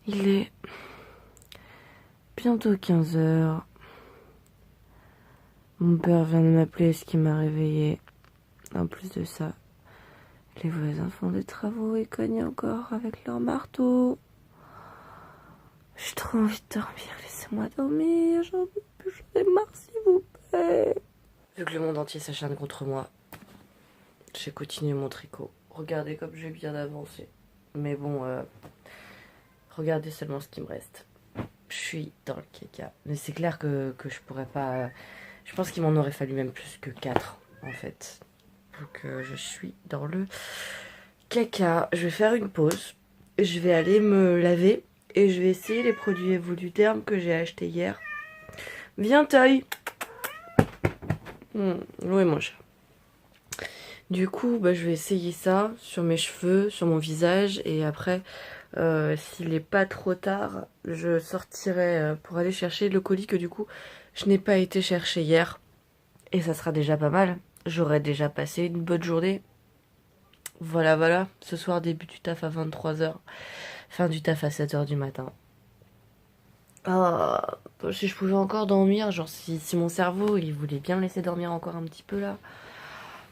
Il est bientôt 15 heures. Mon père vient de m'appeler, ce qui m'a réveillée. En plus de ça, les voisins font des travaux et cognent encore avec leur marteau. J'ai trop envie de dormir, laissez-moi dormir, j'en peux plus, j'en ai marre s'il vous plaît. Vu que le monde entier s'acharne contre moi, j'ai continué mon tricot. Regardez comme j'ai bien avancé. Mais bon, regardez seulement ce qui me reste. Je suis dans le caca. Mais c'est clair que je pourrais pas... je pense qu'il m'en aurait fallu même plus que 4 en fait. Donc je suis dans le caca. Je vais faire une pause. Je vais aller me laver. Et je vais essayer les produits Evoluderm que j'ai achetés hier. Viens Toy. L'eau est moins chère. Du coup, bah, je vais essayer ça sur mes cheveux, sur mon visage. Et après, s'il n'est pas trop tard, je sortirai pour aller chercher le colis que du coup, je n'ai pas été chercher hier. Et ça sera déjà pas mal. J'aurai déjà passé une bonne journée. Voilà, voilà. Ce soir, début du taf à 23 h. Fin du taf à 7 h du matin. Ah, si je pouvais encore dormir, genre si mon cerveau il voulait bien me laisser dormir encore un petit peu là,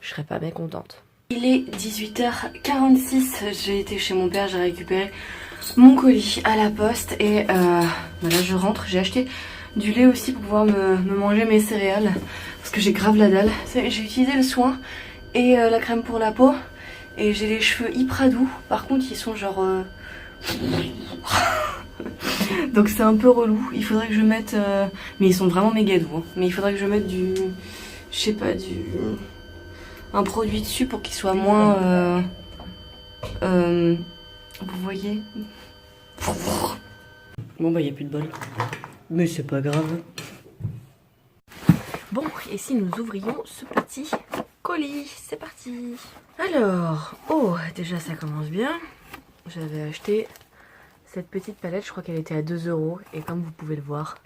je serais pas mécontente. Il est 18h46, j'ai été chez mon père, j'ai récupéré mon colis à la poste et là je rentre, j'ai acheté du lait aussi pour pouvoir me manger mes céréales parce que j'ai grave la dalle. J'ai utilisé le soin et la crème pour la peau et j'ai les cheveux hyper doux, par contre ils sont genre... donc c'est un peu relou, il faudrait que je mette... mais ils sont vraiment méga doux, hein. Mais il faudrait que je mette du... je sais pas, un produit dessus pour qu'il soit moins... vous voyez? Bon bah il n'y a plus de bol. Mais c'est pas grave. Bon, et si nous ouvrions ce petit colis? C'est parti. Alors, oh, déjà ça commence bien. J'avais acheté cette petite palette, je crois qu'elle était à 2 €. Et comme vous pouvez le voir,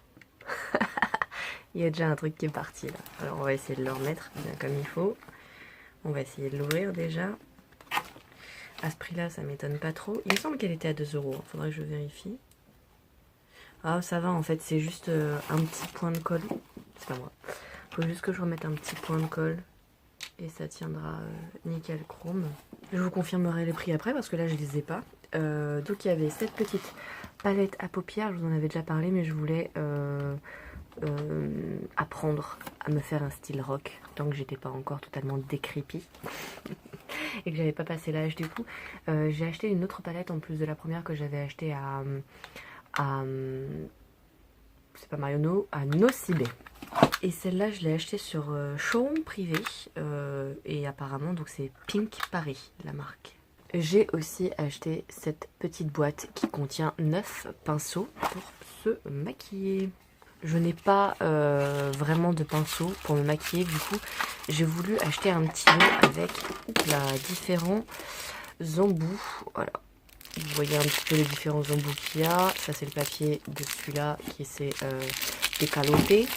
il y a déjà un truc qui est parti là. Alors on va essayer de le remettre bien comme il faut. On va essayer de l'ouvrir déjà. À ce prix là, ça m'étonne pas trop. Il me semble qu'elle était à 2 €. Faudrait que je vérifie. Ah ça va, en fait c'est juste un petit point de colle. C'est pas moi. Faut juste que je remette un petit point de colle. Et ça tiendra nickel chrome. Je vous confirmerai les prix après parce que là je les ai pas. Donc il y avait cette petite palette à paupières, je vous en avais déjà parlé, mais je voulais apprendre à me faire un style rock tant que j'étais pas encore totalement décrépie et que j'avais pas passé l'âge. Du coup j'ai acheté une autre palette en plus de la première que j'avais acheté à c'est pas Marionneau, à Nocibé. Et celle-là je l'ai achetée sur showroom privé et apparemment donc c'est Pink Paris la marque. J'ai aussi acheté cette petite boîte qui contient 9 pinceaux pour se maquiller. Je n'ai pas vraiment de pinceaux pour me maquiller, du coup j'ai voulu acheter un petit lot avec différents embouts. Voilà, vous voyez un petit peu les différents embouts qu'il y a. Ça c'est le papier de celui-là qui s'est décaloté.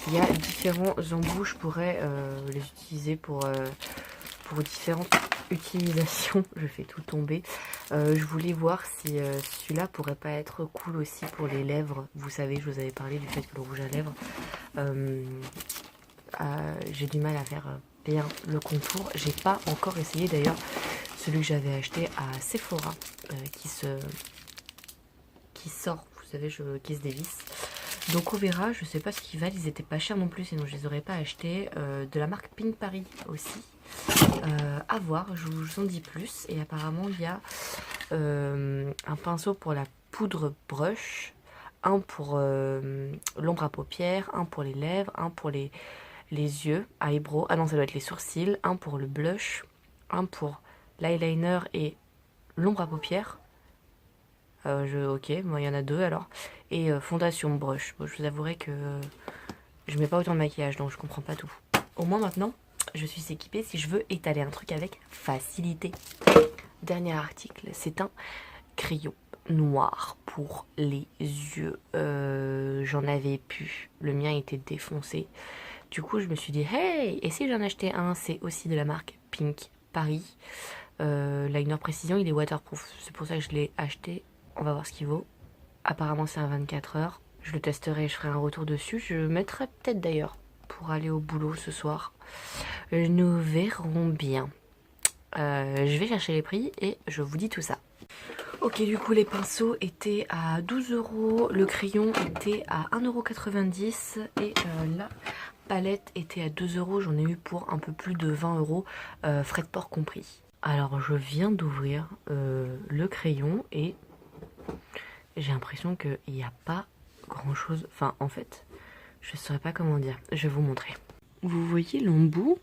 Il y a différents embouts, je pourrais les utiliser pour différentes utilisations. Je fais tout tomber. Je voulais voir si celui-là pourrait pas être cool aussi pour les lèvres. Vous savez, je vous avais parlé du fait que le rouge à lèvres, j'ai du mal à faire bien le contour. J'ai pas encore essayé d'ailleurs celui que j'avais acheté à Sephora qui sort, vous savez, qui se dévisse. Donc on verra, je sais pas ce qu'ils valent, ils étaient pas chers non plus, sinon je les aurais pas achetés. De la marque Pink Paris aussi. À voir, je vous en dis plus. Et apparemment il y a un pinceau pour la poudre brush, un pour l'ombre à paupières, un pour les lèvres, un pour les yeux, eyebrow, ah non ça doit être les sourcils, un pour le blush, un pour l'eyeliner et l'ombre à paupières. Ok, moi il y en a 2 alors. Et fondation brush. Bon, je vous avouerai que je mets pas autant de maquillage donc je comprends pas tout. Au moins maintenant je suis équipée si je veux étaler un truc avec facilité. Dernier article, c'est un crayon noir pour les yeux. J'en avais plus, le mien était défoncé. Du coup je me suis dit hey, et si j'en achetais un, c'est aussi de la marque Pink Paris. Liner précision, il est waterproof, c'est pour ça que je l'ai acheté. On va voir ce qu'il vaut. apparemment c'est un 24 heures. Je le testerai et je ferai un retour dessus. Je mettrai peut-être d'ailleurs pour aller au boulot ce soir. Nous verrons bien. Je vais chercher les prix et je vous dis tout ça. Ok, du coup les pinceaux étaient à 12 €, le crayon était à 1,90 € et la palette était à 2 €. J'en ai eu pour un peu plus de 20 €, frais de port compris. Alors je viens d'ouvrir le crayon et j'ai l'impression qu'il n'y a pas grand chose. Enfin en fait, je ne saurais pas comment dire. Je vais vous montrer. Vous voyez l'embout,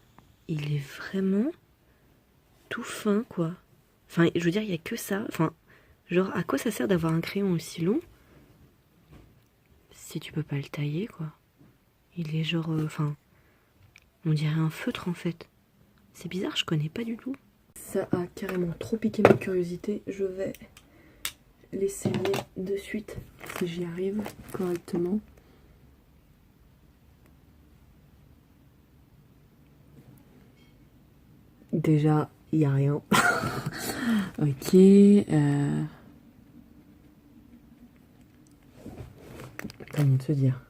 il est vraiment tout fin quoi. Enfin je veux dire il n'y a que ça. Enfin genre à quoi ça sert d'avoir un crayon aussi long si tu peux pas le tailler quoi. Il est genre enfin on dirait un feutre en fait. C'est bizarre, je connais pas du tout. Ça a carrément trop piqué ma curiosité. Je vais l'essayer de suite si j'y arrive correctement. Déjà, il n'y a rien. Ok. Comment te dire?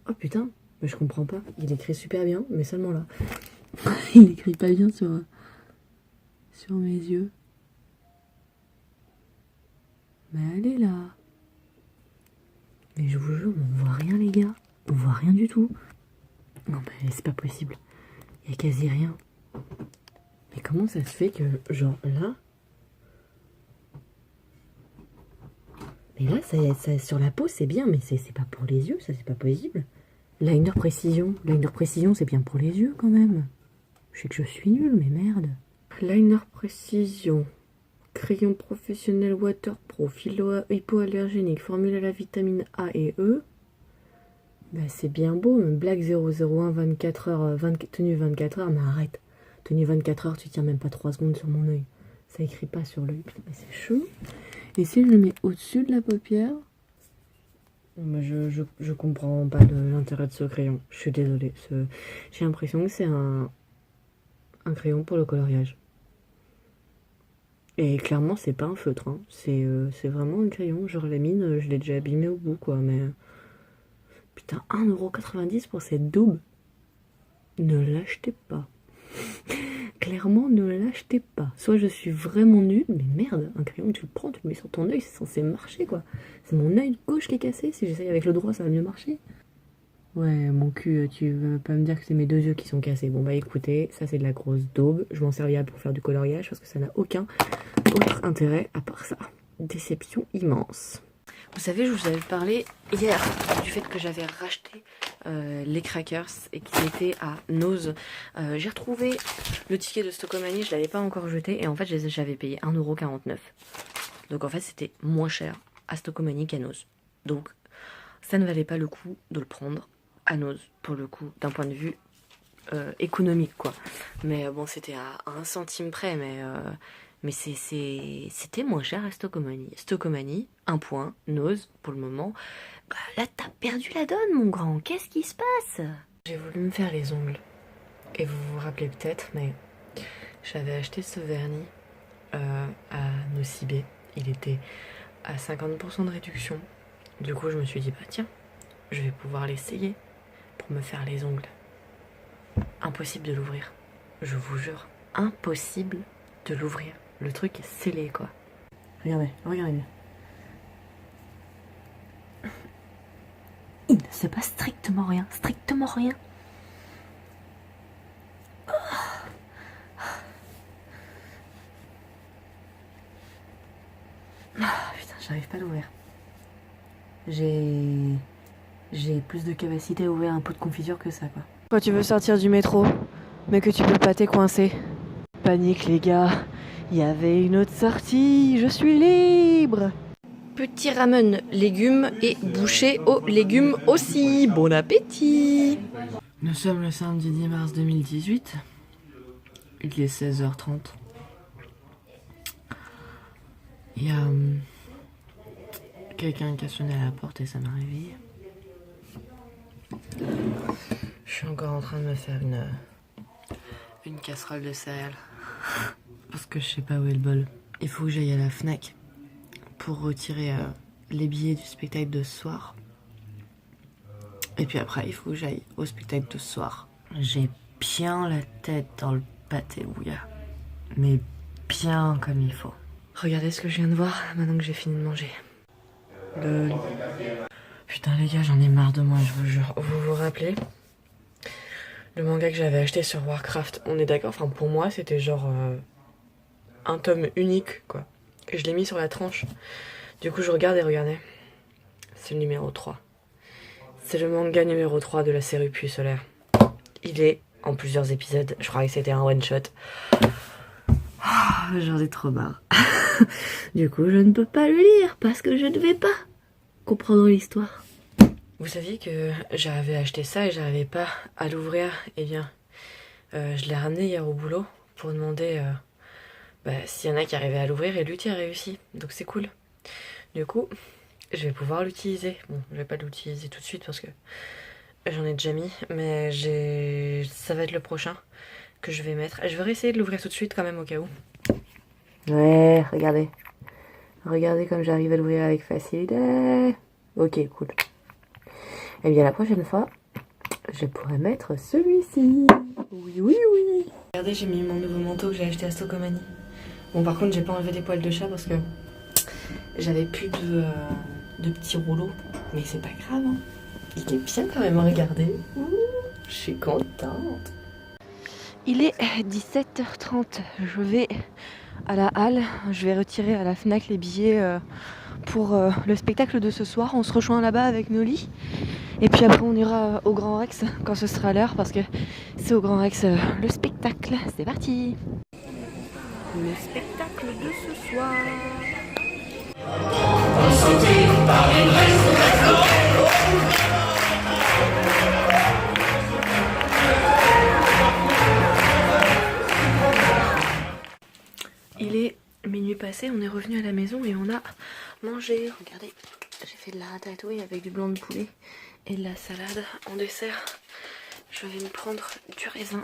Oh putain, mais je comprends pas. Il écrit super bien, mais seulement là. Il écrit pas bien sur mes yeux. Mais allez là. Mais je vous jure, on voit rien les gars. On voit rien du tout. Non mais c'est pas possible. Il y a quasi rien. Mais comment ça se fait que genre là. Mais là ça sur la peau c'est bien, mais c'est pas pour les yeux, ça c'est pas possible. Liner précision. Liner précision c'est bien pour les yeux quand même. Je sais que je suis nulle, mais merde. Liner précision. Crayon professionnel waterproof, hypoallergénique, formule à la vitamine A et E. Bah c'est bien beau, Black 001, 24 heures, tenue 24 heures, mais arrête. Tenue 24 heures, tu tiens même pas 3 secondes sur mon œil. Ça écrit pas sur l'œil, putain, mais c'est chaud. Et si je le mets au-dessus de la paupière, bah je comprends pas l'intérêt de ce crayon. Je suis désolée. J'ai l'impression que c'est un crayon pour le coloriage. Et clairement, c'est pas un feutre, hein. C'est vraiment un crayon. Genre la mine, je l'ai déjà abîmé au bout, quoi. Mais putain, 1,90 € pour cette daube. Ne l'achetez pas. Clairement, ne l'achetez pas. Soit je suis vraiment nulle, mais merde, un crayon, tu le prends, tu le mets sur ton œil, c'est censé marcher, quoi. C'est mon œil gauche qui est cassé. Si j'essaye avec le droit, ça va mieux marcher. Ouais, mon cul, tu vas pas me dire que c'est mes 2 yeux qui sont cassés. Bon bah écoutez, ça c'est de la grosse daube. Je m'en servirai pour faire du coloriage parce que ça n'a aucun autre intérêt à part ça. Déception immense. Vous savez, je vous avais parlé hier du fait que j'avais racheté les crackers et qu'ils étaient à Nose. J'ai retrouvé le ticket de Stockomanie, je l'avais pas encore jeté et en fait j'avais payé 1,49 €. Donc en fait c'était moins cher à Stockomanie qu'à Nose. Donc ça ne valait pas le coup de le prendre à Nose, pour le coup, d'un point de vue économique, quoi. Mais bon, c'était à 1 centime près, mais c'était moins cher à Stockomanie. Stockomanie, 1 point, Nose, pour le moment. Bah, là, t'as perdu la donne, mon grand. Qu'est-ce qui se passe? J'ai voulu me faire les ongles. Et vous vous rappelez peut-être, mais j'avais acheté ce vernis à Nocibé. Il était à 50% de réduction. Du coup, je me suis dit, bah tiens, je vais pouvoir l'essayer pour me faire les ongles. Impossible de l'ouvrir. Je vous jure, impossible de l'ouvrir. Le truc est scellé, quoi. Regardez, regardez bien. Il ne se passe strictement rien, strictement rien. Putain, j'arrive pas à l'ouvrir. J'ai plus de capacité à ouvrir un pot de confiture que ça, quoi. Quand tu veux sortir du métro, mais que tu peux pas, t'es coincé. Panique, les gars. Il y avait une autre sortie, je suis libre. Petit ramen légumes et bouchée aux légumes aussi. Bon appétit. Nous sommes le samedi 10 mars 2018. Il est 16h30. Il y a quelqu'un qui a sonné à la porte et ça m'a réveillée. Je suis encore en train de me faire une casserole de céréales. Parce que je sais pas où est le bol. Il faut que j'aille à la Fnac pour retirer les billets du spectacle de ce soir. Et puis après, il faut que j'aille au spectacle de ce soir. J'ai bien la tête dans le pâté bouillard. Mais bien comme il faut. Regardez ce que je viens de voir maintenant que j'ai fini de manger. Putain les gars, j'en ai marre de moi, je vous jure. Vous vous rappelez le manga que j'avais acheté sur Warcraft? On est d'accord, enfin pour moi c'était genre un tome unique quoi. Et je l'ai mis sur la tranche. Du coup je regarde et regardez. C'est le numéro 3. C'est le manga numéro 3 de la série Puits Solaire. Il est en plusieurs épisodes. Je croyais que c'était un one shot. Oh, j'en ai trop marre. Du coup, je ne peux pas le lire parce que je ne vais pas comprendre l'histoire. Vous saviez que j'avais acheté ça et j'arrivais pas à l'ouvrir. Eh bien, je l'ai ramené hier au boulot pour demander s'il y en a qui arrivaient à l'ouvrir et lui qui a réussi. Donc c'est cool. Du coup, je vais pouvoir l'utiliser. Bon, je vais pas l'utiliser tout de suite parce que j'en ai déjà mis, mais ça va être le prochain que je vais mettre. Je vais réessayer de l'ouvrir tout de suite quand même au cas où. Ouais, regardez. Regardez comme j'arrive à l'ouvrir avec facilité. Ok, cool. Et bien la prochaine fois, je pourrais mettre celui-ci. Oui, oui, oui. Regardez, j'ai mis mon nouveau manteau que j'ai acheté à Stocomanie. Bon, par contre, j'ai pas enlevé les poils de chat parce que j'avais plus de petits rouleaux. Mais c'est pas grave, hein. Il est bien quand même à regarder. Ouh, je suis contente. Il est 17h30. Je vais à la halle. Je vais retirer à la Fnac les billets pour le spectacle de ce soir. On se rejoint là-bas avec Noli. Et puis après, on ira au Grand Rex quand ce sera l'heure parce que c'est au Grand Rex le spectacle. C'est parti. Le spectacle de ce soir. Il est minuit passé, on est revenu à la maison et on a mangé. Regardez, j'ai fait de la ratatouille avec du blanc de poulet et de la salade en dessert. Je vais me prendre du raisin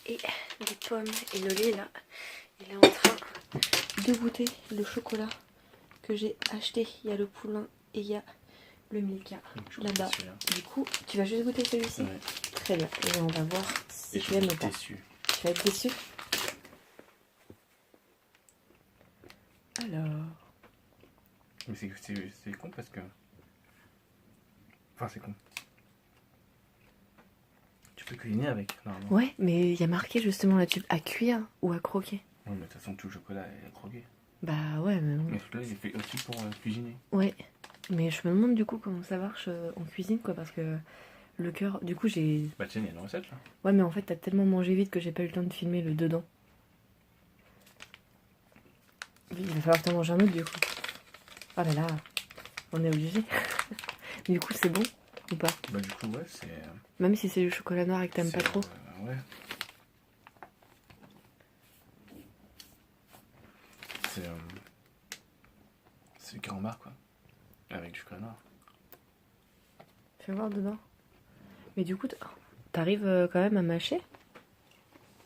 et des pommes. Et Noli là, il est en train de goûter le chocolat que j'ai acheté. Il y a le poulain et il y a le Milka là-bas. Du coup, tu vas juste goûter celui-ci? Ouais. Très bien. Et on va voir si tu aimes ou pas. Tu vas être déçu? Alors... Mais c'est con parce que... Enfin, c'est con. Tu peux cuisiner avec, normalement. Ouais, mais il y a marqué justement là-dessus à cuire ou à croquer. Ouais, mais de toute façon, tout le chocolat est à croquer. Bah ouais, mais non. Mais le chocolat, il est fait aussi pour cuisiner. Ouais, mais je me demande du coup comment ça marche en cuisine, quoi, parce que le cœur... Du coup, j'ai... Bah tiens, il y a une recette, là. Ouais, mais en fait, t'as tellement mangé vite que j'ai pas eu le temps de filmer le dedans. Oui, il va falloir que t'en manges un autre, du coup. Oh là là, on est obligé. Du coup, c'est bon ou pas? Bah du coup, ouais, c'est... Même si c'est du chocolat noir et que t'aimes pas trop. Ouais. C'est du carambar, quoi. Avec du chocolat noir. Fais voir dedans. Mais du coup, t'arrives quand même à mâcher?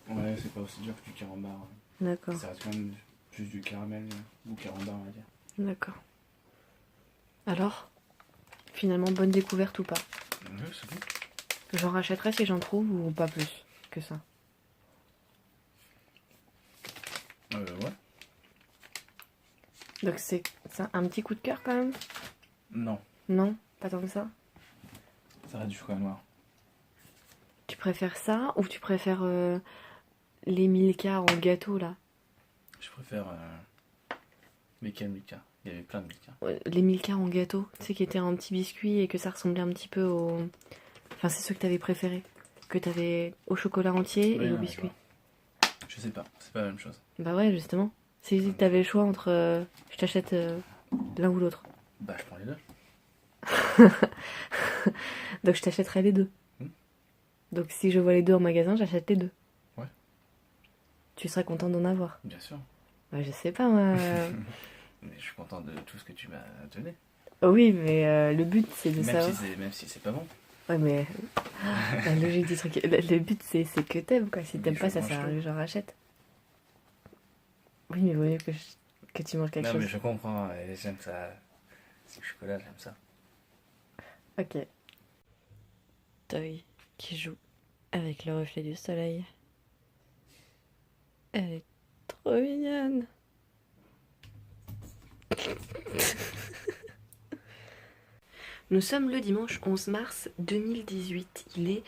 Ouais, c'est pas aussi dur que du carambar. D'accord. Ça reste quand même juste du caramel ou carambar, on va dire. D'accord. Alors, finalement, bonne découverte ou pas? Ouais, c'est bon. J'en rachèterai si j'en trouve ou pas plus que ça? Ouais. Donc c'est un petit coup de cœur quand même? Non, Non? Pas tant que ça? ça reste du chocolat noir. Tu préfères ça ou tu préfères les Milka en gâteau là? Je préfère Milka. Il y avait plein de Milka. Les Milka en gâteau, tu sais, qui étaient en petit biscuit et que ça ressemblait un petit peu au... Enfin, c'est ceux que t'avais préférés. Que t'avais au chocolat entier et au biscuit. Je sais pas, c'est pas la même chose. Bah ouais, justement. Si t'avais le choix entre... je t'achète l'un ou l'autre. Bah, je prends les deux. Donc je t'achèterai les deux. Donc si je vois les deux en magasin, j'achète les deux. Ouais. Tu serais content d'en avoir? Bien sûr. Bah, je sais pas, moi. Mais je suis content de tout ce que tu m'as donné. Oui, mais le but, c'est de savoir... Même si c'est pas bon. Ouais, mais la logique du truc... Le but, c'est que t'aimes, quoi. Si t'aimes pas, ça sert à rien que j'en rachète. Oui, mais vaut mieux que tu manges quelque chose. Non, mais je comprends. J'aime ça. C'est le chocolat, j'aime ça. Ok. Toy qui joue avec le reflet du soleil. Elle est trop mignonne. Nous sommes le dimanche 11 mars 2018. Il est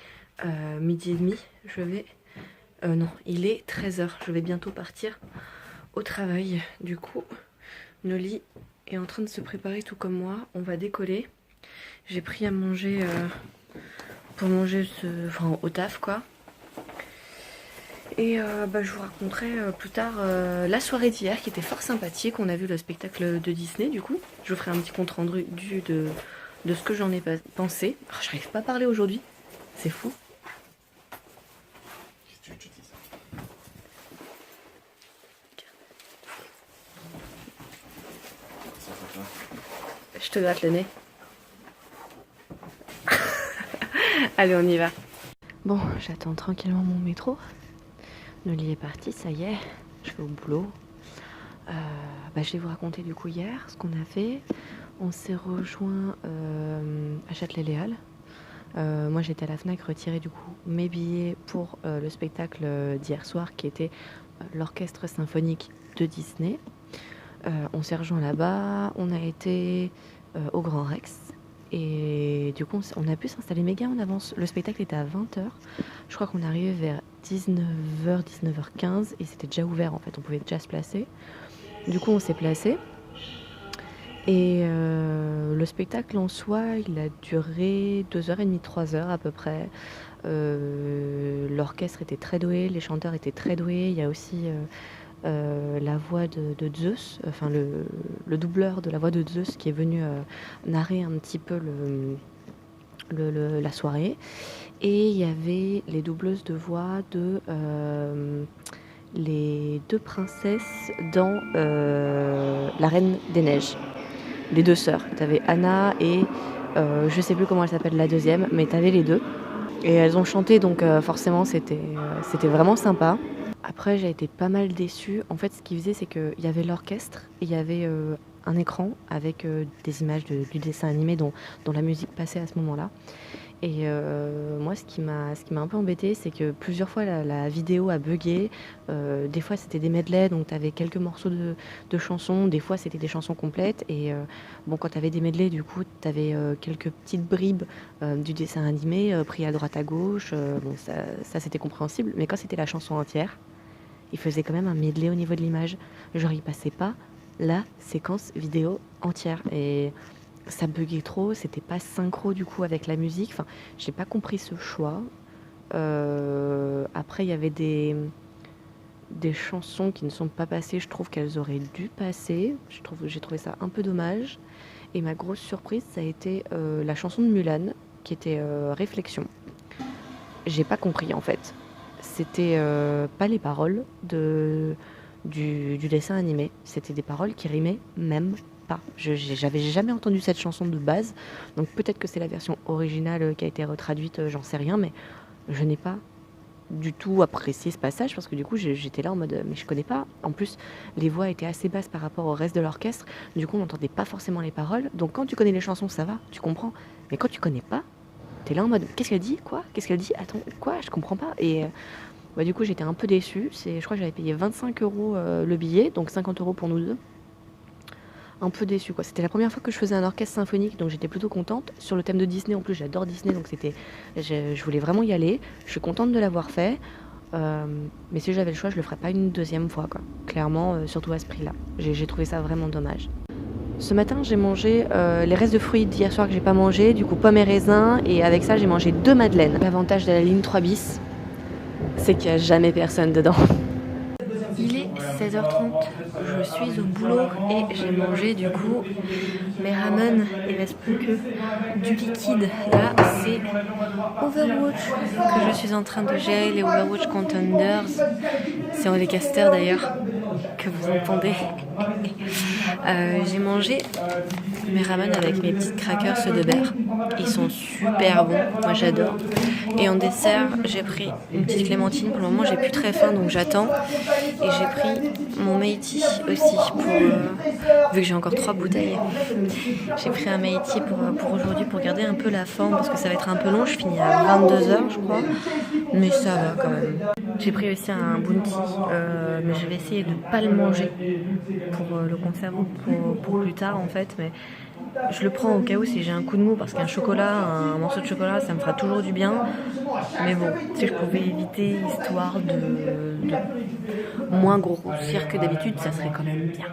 midi et demi. Non, il est 13h. Je vais bientôt partir au travail. Du coup, Noli est en train de se préparer tout comme moi. On va décoller. J'ai pris à manger pour manger au taf quoi. Et je vous raconterai plus tard la soirée d'hier qui était fort sympathique. On a vu le spectacle de Disney du coup. Je vous ferai un petit compte rendu de ce que j'en ai pensé. Oh, j'arrive pas à parler aujourd'hui. C'est fou. Qu'est-ce que tu veux que je te dise? Ça fait quoi? Je te gratte le nez. Allez, on y va. Bon, j'attends tranquillement mon métro. Noli est parti, ça y est. Je vais au boulot. Je vais vous raconter du coup hier ce qu'on a fait. On s'est rejoint à Châtelet-Léal. Moi j'étais à la Fnac retirer du coup mes billets pour le spectacle d'hier soir qui était l'orchestre symphonique de Disney. On s'est rejoint là-bas, on a été au Grand Rex et du coup on a pu s'installer méga en avance. Le spectacle était à 20h, je crois qu'on est arrivé vers 19h, 19h15 et c'était déjà ouvert en fait, on pouvait déjà se placer. Du coup on s'est placé. Et le spectacle en soi, il a duré 2h30, 3h à peu près. L'orchestre était très doué, les chanteurs étaient très doués. Il y a aussi la voix de Zeus, enfin le doubleur de la voix de Zeus qui est venu narrer un petit peu la soirée. Et il y avait les doubleuses de voix de les deux princesses dans La Reine des Neiges. Les deux sœurs. T'avais Anna et je sais plus comment elle s'appelle la deuxième, mais t'avais les deux. Et elles ont chanté, donc forcément c'était vraiment sympa. Après j'ai été pas mal déçue. En fait ce qu'ils faisaient c'est qu'il y avait l'orchestre et il y avait un écran avec des images du dessin animé dont la musique passait à ce moment-là. Et moi ce qui m'a un peu embêtée c'est que plusieurs fois la vidéo a bugué. Des fois c'était des medleys donc t'avais quelques morceaux de chansons, des fois c'était des chansons complètes et quand t'avais des medleys du coup t'avais quelques petites bribes du dessin animé pris à droite à gauche. Ça c'était compréhensible, mais quand c'était la chanson entière il faisait quand même un medley au niveau de l'image, genre il passait pas la séquence vidéo entière et ça buguait trop, c'était pas synchro du coup avec la musique. Enfin, j'ai pas compris ce choix. Après, il y avait des chansons qui ne sont pas passées. Je trouve qu'elles auraient dû passer. J'ai trouvé ça un peu dommage. Et ma grosse surprise, ça a été la chanson de Mulan, qui était Réflexion. J'ai pas compris en fait. C'était pas les paroles du dessin animé. C'était des paroles qui rimaient même pas. J'avais jamais entendu cette chanson de base, donc peut-être que c'est la version originale qui a été retraduite, j'en sais rien, mais je n'ai pas du tout apprécié ce passage parce que du coup j'étais là en mode mais je connais pas. En plus les voix étaient assez basses par rapport au reste de l'orchestre, du coup on n'entendait pas forcément les paroles. Donc quand tu connais les chansons ça va, tu comprends, mais quand tu connais pas, t'es là en mode qu'est-ce qu'elle dit, quoi, qu'est-ce qu'elle dit, attends quoi, je comprends pas. Et du coup j'étais un peu déçue. Je crois que j'avais payé 25 € le billet, donc 50 € pour nous deux. Un peu déçue quoi. C'était la première fois que je faisais un orchestre symphonique, donc j'étais plutôt contente. Sur le thème de Disney en plus, j'adore Disney, donc je voulais vraiment y aller. Je suis contente de l'avoir fait, mais si j'avais le choix, je le ferais pas une deuxième fois quoi. Clairement, surtout à ce prix-là. J'ai trouvé ça vraiment dommage. Ce matin, j'ai mangé les restes de fruits d'hier soir que j'ai pas mangé, du coup pommes et raisins, et avec ça j'ai mangé 2 madeleines. L'avantage de la ligne 3 bis, c'est qu'il n'y a jamais personne dedans. Il est 16h30, je suis au boulot et j'ai mangé du coup mes ramen. Il reste plus que du liquide. Là c'est Overwatch que je suis en train de gérer, les Overwatch Contenders. C'est un des casters d'ailleurs que vous entendez. J'ai mangé mes ramen avec mes petites crackers de beurre. Ils sont super bons, moi j'adore. Et en dessert, j'ai pris une petite clémentine. Pour le moment, j'ai plus très faim donc j'attends. Et j'ai pris mon Meiti aussi pour vu que j'ai encore 3 bouteilles. J'ai pris un Meiti pour aujourd'hui pour garder un peu la forme parce que ça va être un peu long. Je finis à 22h je crois, mais ça va quand même. J'ai pris aussi un bounty, mais je vais essayer de ne pas le manger pour le conserver pour plus tard en fait. Mais je le prends au cas où si j'ai un coup de mou parce qu'un chocolat, un morceau de chocolat, ça me fera toujours du bien. Mais bon, si je pouvais éviter histoire de moins grossir que d'habitude, ça serait quand même bien.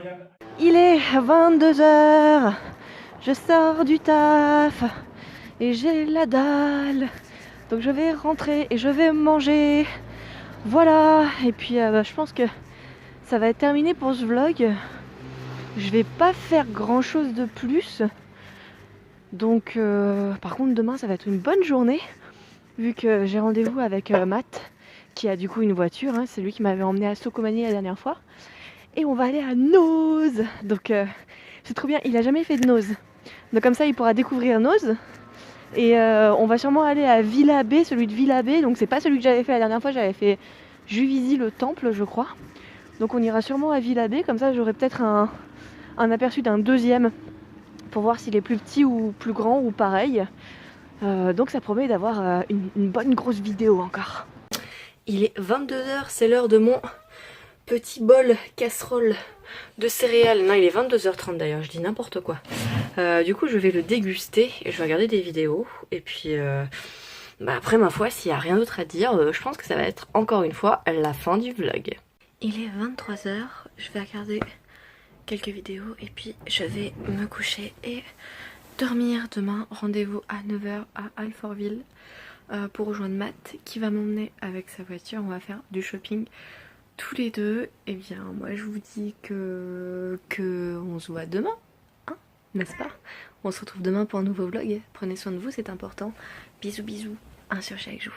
Il est 22h, je sors du taf et j'ai la dalle. Donc je vais rentrer et je vais manger. Voilà, et puis je pense que ça va être terminé pour ce vlog. Je vais pas faire grand chose de plus. Donc par contre demain ça va être une bonne journée. Vu que j'ai rendez-vous avec Matt, qui a du coup une voiture. Hein, c'est lui qui m'avait emmené à Socomanie la dernière fois. Et on va aller à Nose. Donc c'est trop bien, il a jamais fait de Nose. Donc comme ça il pourra découvrir Nose. Et on va sûrement aller à Villa B, celui de Villa B. Donc c'est pas celui que j'avais fait la dernière fois, j'avais fait Juvisy le temple je crois. Donc on ira sûrement à Villa B, comme ça j'aurai peut-être un aperçu d'un deuxième pour voir s'il est plus petit ou plus grand ou pareil. Donc ça promet d'avoir une bonne grosse vidéo encore. Il est 22h, c'est l'heure de mon petit bol casserole de céréales. Non, il est 22h30 d'ailleurs, je dis n'importe quoi. Du coup je vais le déguster et je vais regarder des vidéos. Et puis après ma foi, s'il n'y a rien d'autre à dire, je pense que ça va être encore une fois la fin du vlog. Il est 23h, je vais regarder quelques vidéos et puis je vais me coucher et dormir. Demain, rendez-vous à 9h à Alfortville pour rejoindre Matt qui va m'emmener avec sa voiture. On va faire du shopping tous les deux. Et bien moi je vous dis que on se voit demain, hein, n'est-ce pas? On se retrouve demain pour un nouveau vlog. Prenez soin de vous, c'est important. Bisous bisous, un sur chaque jour.